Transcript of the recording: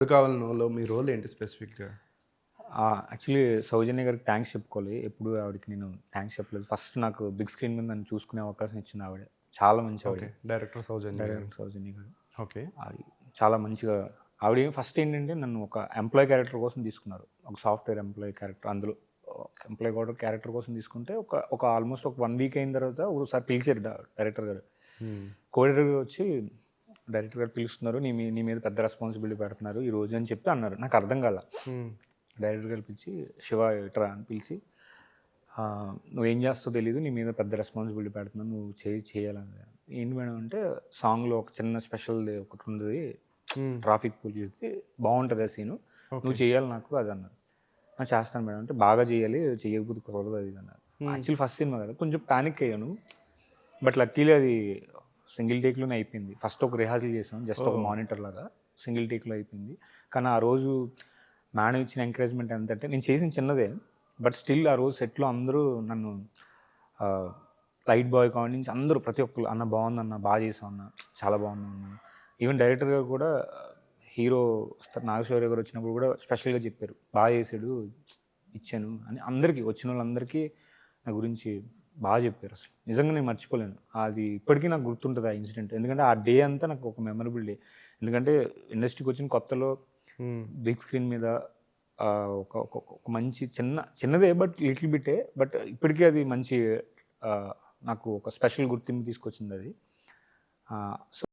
కావాలనోలో మీ role ఏంటి స్పెసిఫిక్‌గా? Actually సౌజన్య గారికి థ్యాంక్స్ చెప్పుకోవాలి. ఎప్పుడు ఆవిడకి నేను థ్యాంక్స్ చెప్పలేదు. ఫస్ట్ నాకు బిగ్ స్క్రీన్ మీద నన్ను చూసుకునే అవకాశం ఇచ్చింది ఆవిడ. చాలా మంచి ఆవిడ. ఓకే. డైరెక్టర్ సౌజన్య గారు. డైరెక్టర్ సౌజన్య గారు. ఓకే. అది చాలా మంచిగా ఆవిడ ఫస్ట్ ఏంటంటే నన్ను ఒక ఎంప్లాయీ క్యారెక్టర్ కోసం తీసుకున్నారు. ఒక సాఫ్ట్‌వేర్ ఎంప్లాయీ క్యారెక్టర్. అందులో ఎంప్లాయీ కూడా క్యారెక్టర్ కోసం తీసుకుంటే ఒక ఆల్మోస్ట్ ఒక 1 వీక్ అయిన తర్వాత ఒకసారి పిలిచారు డైరెక్టర్ గారు. హ్మ్. కోఆర్డినేటర్ గారు వచ్చి డైరెక్టర్ గారు పిలుస్తున్నారు. నీ మీద పెద్ద రెస్పాన్సిబిలిటీ పెడుతున్నారు ఈ రోజు అని చెప్పి అన్నారు. నాకు అర్థం కాల. హ్మ్. డైరెక్టర్ గారు పిలిచి శివ ఇట్రా అని పిలిచి నువ్వేం చేస్తావో తెలీదు, నీ మీద పెద్ద రెస్పాన్సిబిలిటీ పెడుతున్నాను, నువ్వు చేయాలని. ఏంటి మేడం అంటే సాంగ్లో ఒక చిన్న స్పెషల్ది ఒకటి ఉంది, హ్మ్. ట్రాఫిక్ పోలీస్ది, బాగుంటుంది ఆ సీను, నువ్వు చేయాలి నాకు అది అన్నారు. చేస్తాను మేడం అంటే బాగా చేయాలి, చేయకపోతే కుదరదు అది అన్నారు. యాక్చువల్లీ ఫస్ట్ సినిమా కదా, కొంచెం ప్యానిక్ అయ్యాను. బట్ లక్కీలీ అది సింగిల్ టేక్లోనే అయిపోయింది. ఫస్ట్ ఒక రిహార్సల్ చేసాం, జస్ట్ ఒక మానిటర్ లాగా సింగిల్ టేక్లో అయిపోయింది. కానీ ఆ రోజు మేడం ఇచ్చిన ఎంకరేజ్మెంట్ ఎంతంటే, నేను చేసిన చిన్నదే బట్ స్టిల్ ఆ రోజు సెట్లో అందరూ నన్ను లైట్ బాయ్ కాడి నుంచి అందరూ ప్రతి ఒక్కరు అన్న బాగుందన్న, బాగా చేసాం అన్న, చాలా బాగుంది అన్న. ఈవెన్ డైరెక్టర్ గారు కూడా హీరో నాగశౌర్య గారు వచ్చినప్పుడు కూడా స్పెషల్గా చెప్పారు, బాగా చేశాడు ఇచ్చాను అని. అందరికీ వచ్చిన వాళ్ళందరికీ నా గురించి బాగా చెప్పారు. అసలు నిజంగా నేను మర్చిపోలేను. అది ఇప్పటికీ నాకు గుర్తుంటుంది ఆ ఇన్సిడెంట్. ఎందుకంటే ఆ డే అంతా నాకు ఒక మెమరబుల్ డే. ఎందుకంటే ఇండస్ట్రీకి వచ్చిన కొత్తలో బిగ్ స్క్రీన్ మీద ఒక ఒక ఒక మంచి చిన్నదే బట్ లిటిల్ బిట్టే, బట్ ఇప్పటికీ అది మంచి నాకు ఒక స్పెషల్ గుర్తింపు తీసుకొచ్చింది అది. సో